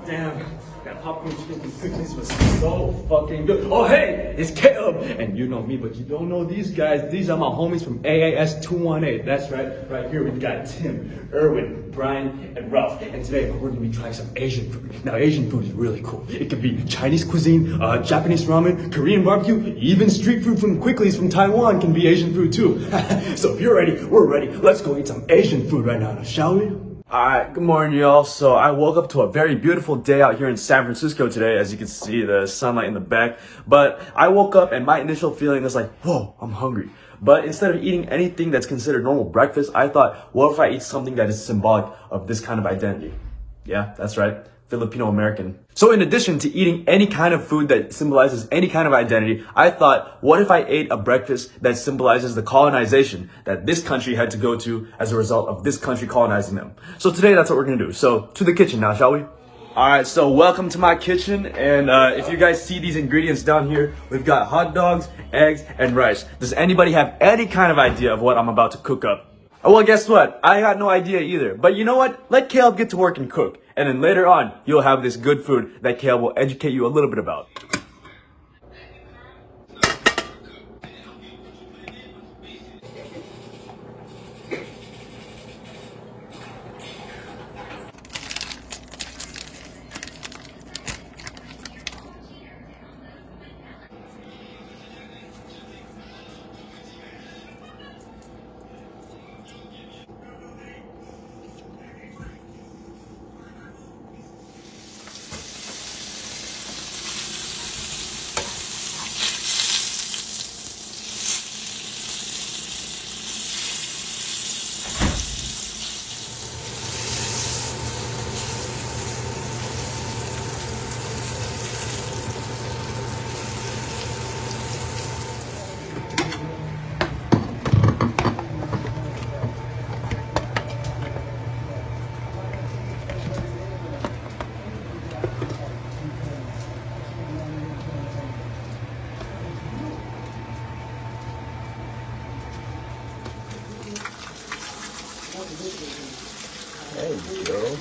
Damn, that popcorn chicken and cookies was so fucking good. Oh hey, it's Caleb, and you know me, but you don't know these guys. These are my homies from AAS 218. That's right. Right here we've got Tim, Erwin, Brian, and Ralph. And today we're gonna be trying some Asian food. Now Asian food is really cool. It could be Chinese cuisine, Japanese ramen, Korean barbecue, even street food from Quickly's from Taiwan can be Asian food too. So if you're ready, we're ready. Let's go eat some Asian food right now, shall we? Alright, good morning y'all. So I woke up to a very beautiful day out here in San Francisco today. As you can see, the sunlight in the back. But I woke up and my initial feeling was like, whoa, I'm hungry. But instead of eating anything that's considered normal breakfast, I thought, what if I eat something that is symbolic of this kind of identity? Yeah, that's right. Filipino American. So in addition to eating any kind of food that symbolizes any kind of identity, I thought, what if I ate a breakfast that symbolizes the colonization that this country had to go to as a result of this country colonizing them? So today that's what we're gonna do. So to the kitchen now, shall we? Alright, so welcome to my kitchen, and if you guys see these ingredients down here, we've got hot dogs, eggs, and rice. Does anybody have any kind of idea of what I'm about to cook up? Oh, well, guess what? I got no idea either. But you know what? Let Caleb get to work and cook. And then later on, you'll have this good food that Caleb will educate you a little bit about. There you go.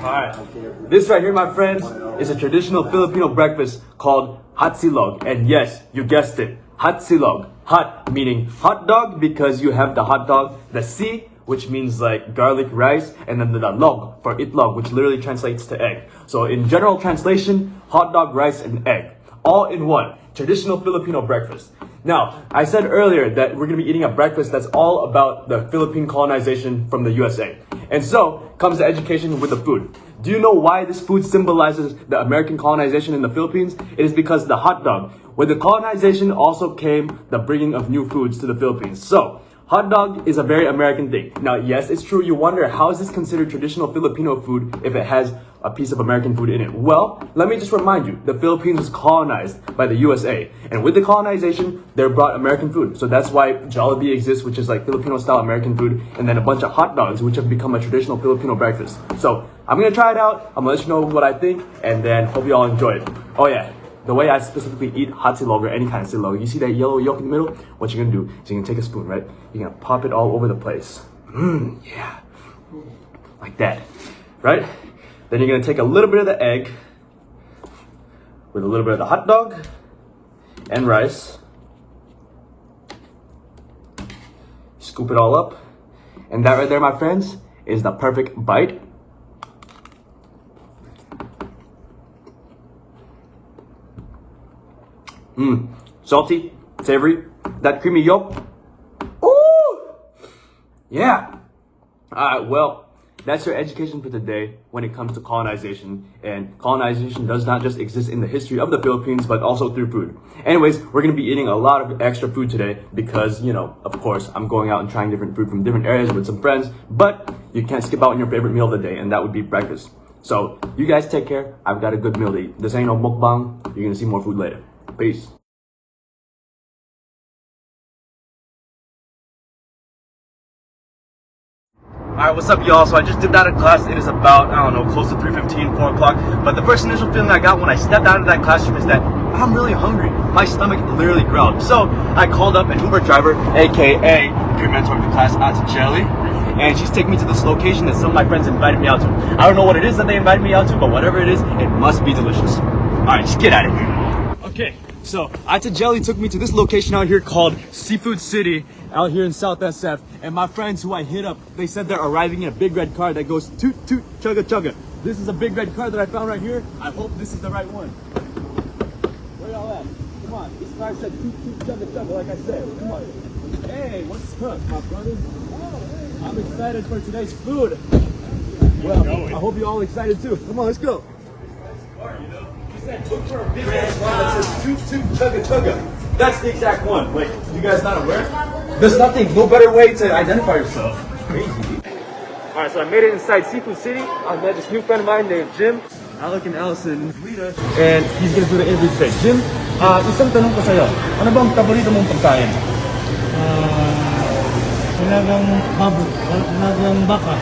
Alright, this right here, my friends, is a traditional Filipino breakfast called hatsilog. And yes, you guessed it, hatsilog. Hot meaning hot dog because you have the hot dog, the si, which means like garlic rice, and then the log for itlog, which literally translates to egg. So in general translation, hot dog, rice, and egg. All in one. Traditional Filipino breakfast. Now, I said earlier that we're going to be eating a breakfast that's all about the Philippine colonization from the USA. And so comes the education with the food. Do you know why this food symbolizes the American colonization in the Philippines? It is because the hot dog. With the colonization also came the bringing of new foods to the Philippines. So, hot dog is a very American thing. Now, yes, it's true. You wonder, how is this considered traditional Filipino food if it has a piece of American food in it? Well, let me just remind you, the Philippines was colonized by the USA. And with the colonization, they brought American food. So that's why Jollibee exists, which is like Filipino-style American food. And then a bunch of hot dogs, which have become a traditional Filipino breakfast. So, I'm going to try it out. I'm going to let you know what I think. And then hope you all enjoy it. Oh yeah. The way I specifically eat hatsilog or any kind of silog, you see that yellow yolk in the middle? What you're gonna do is you're gonna take a spoon, right? You're gonna pop it all over the place. Yeah. Like that, right? Then you're gonna take a little bit of the egg with a little bit of the hot dog and rice. Scoop it all up. And that right there, my friends, is the perfect bite. Salty, savory, that creamy yolk. Ooh! Yeah. Well, that's your education for today when it comes to colonization. And colonization does not just exist in the history of the Philippines, but also through food. Anyways, we're going to be eating a lot of extra food today because, you know, of course, I'm going out and trying different food from different areas with some friends. But you can't skip out on your favorite meal of the day, and that would be breakfast. So you guys take care. I've got a good meal to eat. This ain't no mukbang. You're gonna see more food later. Peace. Alright, what's up y'all? So I just dipped out of class. It is about, I don't know, close to 3:15, 4 o'clock. But the first initial feeling I got when I stepped out of that classroom is that I'm really hungry. My stomach literally growled. So I called up an Uber driver, aka peer mentor of the class, Ate Jelly. And she's taking me to this location that some of my friends invited me out to. I don't know what it is that they invited me out to, but whatever it is, it must be delicious. Alright, just get out of here. Okay, so Ate Jelly took me to this location out here called Seafood City, out here in South SF. And my friends who I hit up, they said they're arriving in a big red car that goes toot toot chugga chugga. This is a big red car that I found right here. I hope this is the right one. Where y'all at? Come on, this car said toot toot chugga chugga like I said. Come on. Hey, what's up, my brothers? I'm excited for today's food. Well, I hope you're all excited too. Come on, let's go. You said look for a big red car that says toot toot chugga chugga. That's the exact one. Wait, you guys not aware? There's no better way to identify yourself. Crazy. Alright, so I made it inside Seafood City. I met this new friend of mine named Jim. Alec and Allison, Rita, and he's gonna do the interview today. Jim, isang tanong ko sa'yo. Ano bang paborito mong pagkain? Talagang baka.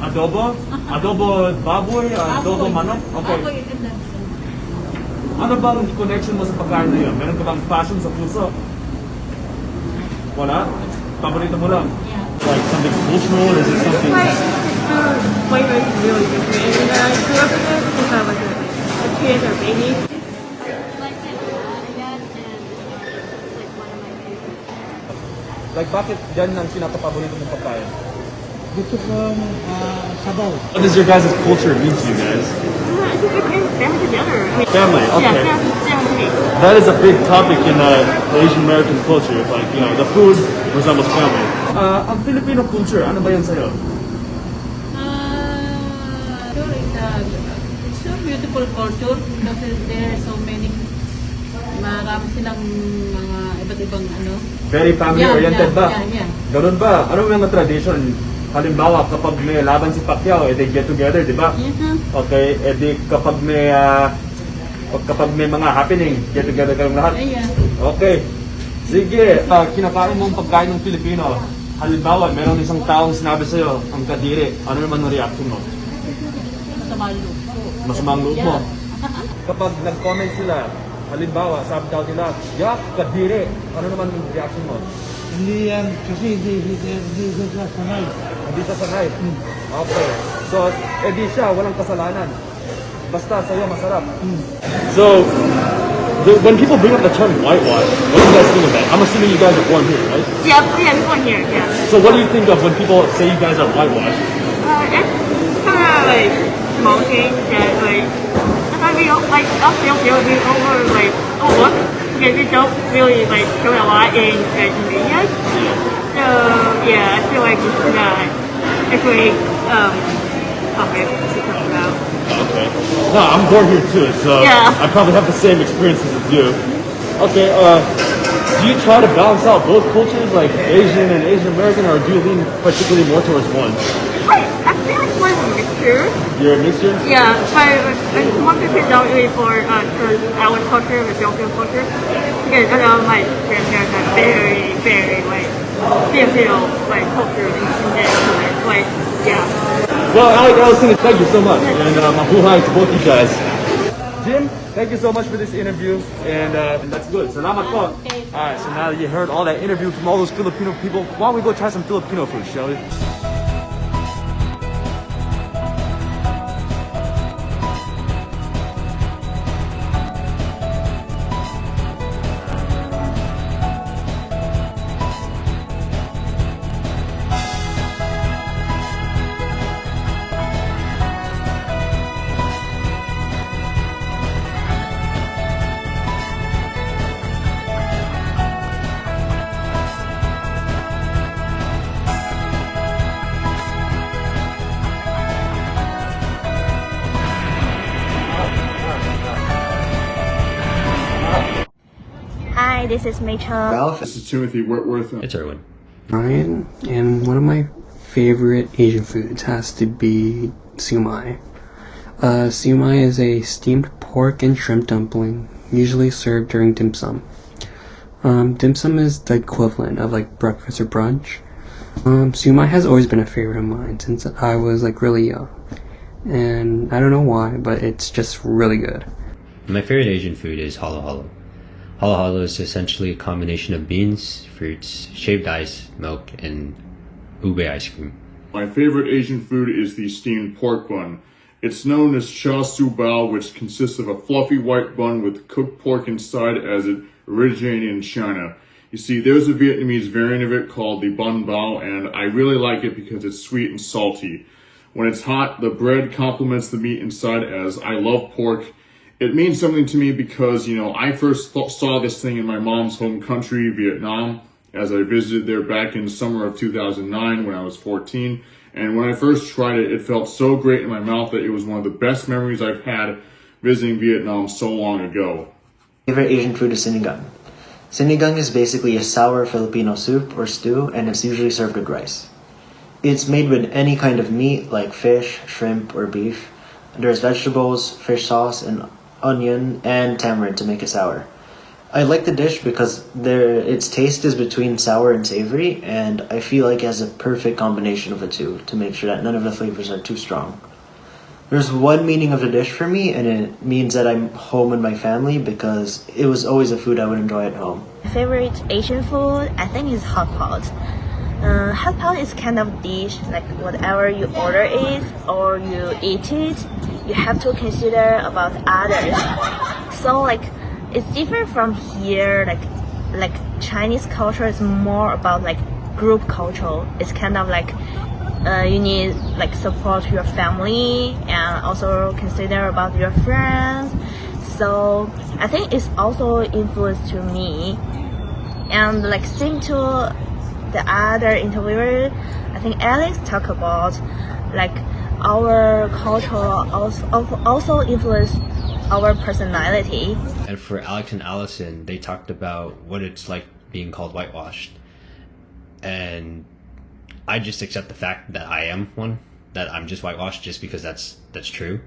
Adobo? Adobo baboy? Adobo manok? Okay. Ano bang connection mo sa pagkain na yun? Meron ka bang passion sa puso? Wala? Paborito mo lang? Yeah. Like something cultural? Is it something? Flavor is really different. And I grew up with it because I was a kid or baby. Like bakit yan ang pinaka-paborito mong pagkain? Gusto kong sabaw. What does your guys' culture mean to you guys? It's a good family together. Family, okay. Yeah, family. That is a big topic in Asian American culture. Like, you know, the food resembles family. Ang Filipino culture, ano ba yan sa'yo? It's a beautiful culture because there are so many. Marami silang mga iba't ibang ano. Very family-oriented ba? Yeah. Ganun ba? Ano yung mga tradition? Halimbawa, kapag may laban si Pacquiao, they get together, di ba? Okay, kapag may mga happening, get together kayong lahat? Yeah. Okay. Sige, kinakain mong pagkain ng Pilipino. Halimbawa, meron isang taong sinabi sa'yo, ang kadiri. Ano naman ang reaction mo? Masama ang loob. Masama ang loob mo? Kapag nag-comment sila, halimbawa, sabi daw nila, yak, kadiri. Ano naman ang reaction mo? Hindi yan, kasi hindi siya sanay. Hindi siya sanay? Okay. So, edi siya, walang kasalanan. Basta sa'yo, masarap. So, when people bring up the term whitewash, what do you guys think of that? I'm assuming you guys are born here, right? Yeah, we're born here, yeah. So what do you think of when people say you guys are whitewashed? It's kind of like small things that like, sometimes we don't like, us young people, we overlook because we don't really like show a lot in social media. So yeah, I feel like it's not a great topic to talk about. Okay. No, I'm born here too, so Yeah. I probably have the same experiences as you. Okay, do you try to balance out both cultures, like Asian and Asian American, or do you lean particularly more towards one? I feel like we're a mixture. You're a mixture? Yeah, but one thing don't really for our culture, the Filipino culture, because I know my grandparents are very, very like Filipino like culture in that, like yeah. Well, Alec, Allison, thank you so much, and mabuhay to both you guys. Jim, thank you so much for this interview, and that's good. Salamat po. Okay. Alright, so now that you heard all that interview from all those Filipino people, why don't we go try some Filipino food, shall we? Hi, this is Rachel. Ralph. This is Timothy Whitworth. It's Erwin. Ryan, and one of my favorite Asian foods has to be siumai. Siumai is a steamed pork and shrimp dumpling, usually served during dim sum. Dim sum is the equivalent of like breakfast or brunch. Siumai has always been a favorite of mine since I was like really young. And I don't know why, but it's just really good. My favorite Asian food is halo halo. Halo halo is essentially a combination of beans, fruits, shaved ice, milk, and ube ice cream. My favorite Asian food is the steamed pork bun. It's known as cha su bao, which consists of a fluffy white bun with cooked pork inside, as it originated in China. You see, there's a Vietnamese variant of it called the bun bao, and I really like it because it's sweet and salty. When it's hot, the bread complements the meat inside, as I love pork. It means something to me because, I first saw this thing in my mom's home country, Vietnam, as I visited there back in the summer of 2009 when I was 14. And when I first tried it, it felt so great in my mouth that it was one of the best memories I've had visiting Vietnam so long ago. Favorite Asian food is sinigang. Sinigang is basically a sour Filipino soup or stew, and it's usually served with rice. It's made with any kind of meat like fish, shrimp, or beef. There's vegetables, fish sauce, and onion, and tamarind to make it sour. I like the dish because its taste is between sour and savory, and I feel like it has a perfect combination of the two to make sure that none of the flavors are too strong. There's one meaning of the dish for me, and it means that I'm home with my family because it was always a food I would enjoy at home. My favorite Asian food, I think, is hot pot. Hot pot is kind of dish like whatever you order it or you eat it, you have to consider about others. So it's different from here. Like Chinese culture is more about like group culture. It's kind of like you need like support your family and also consider about your friends. So I think it's also influenced to me. And like same to the other interviewer, I think Alex talked about like our culture also influence our personality. And for Alex and Allison, they talked about what it's like being called whitewashed. And I just accept the fact that I am one, that I'm just whitewashed just because that's true.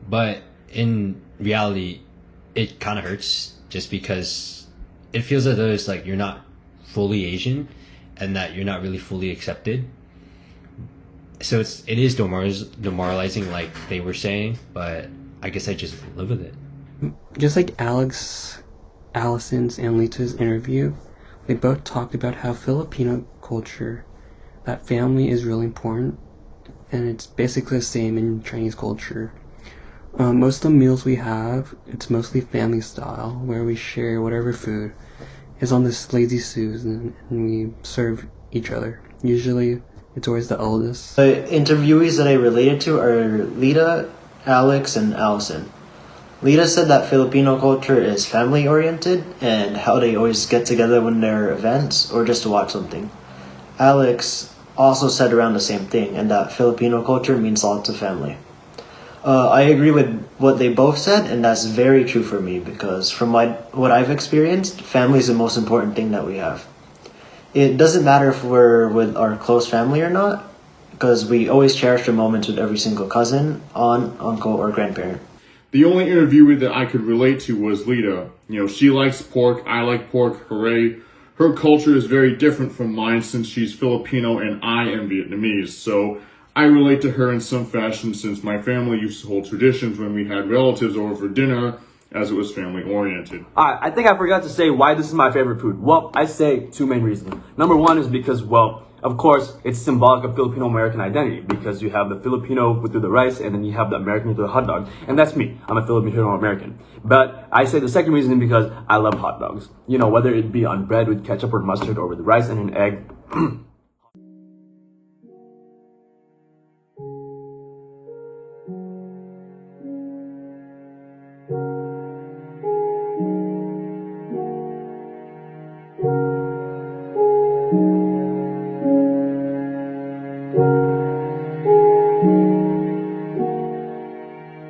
But in reality, it kind of hurts just because it feels as though it's like you're not fully Asian and that you're not really fully accepted. So it is demoralizing like they were saying, but I guess I just live with it. Just like Allison's and Lita's interview, they both talked about how Filipino culture, that family is really important, and it's basically the same in Chinese culture. Most of the meals we have, it's mostly family style, where we share whatever food is on this lazy Susan and we serve each other. Usually, it's always the eldest. The interviewees that I related to are Lita, Alex, and Allison. Lita said that Filipino culture is family-oriented and how they always get together when there are events or just to watch something. Alex also said around the same thing, and that Filipino culture means lots of family. I agree with what they both said, and that's very true for me because from what I've experienced, family is the most important thing that we have. It doesn't matter if we're with our close family or not, because we always cherish the moments with every single cousin, aunt, uncle, or grandparent. The only interviewee that I could relate to was Lita. She likes pork, I like pork, hooray. Her culture is very different from mine since she's Filipino and I am Vietnamese, so I relate to her in some fashion since my family used to hold traditions when we had relatives over for dinner, as it was family oriented. I think I forgot to say why this is my favorite food. Well, I say two main reasons. Number one is because, well, of course, it's symbolic of Filipino-American identity because you have the Filipino through the rice and then you have the American through the hot dog. And that's me. I'm a Filipino-American. But I say the second reason is because I love hot dogs. Whether it be on bread with ketchup or mustard or with rice and an egg.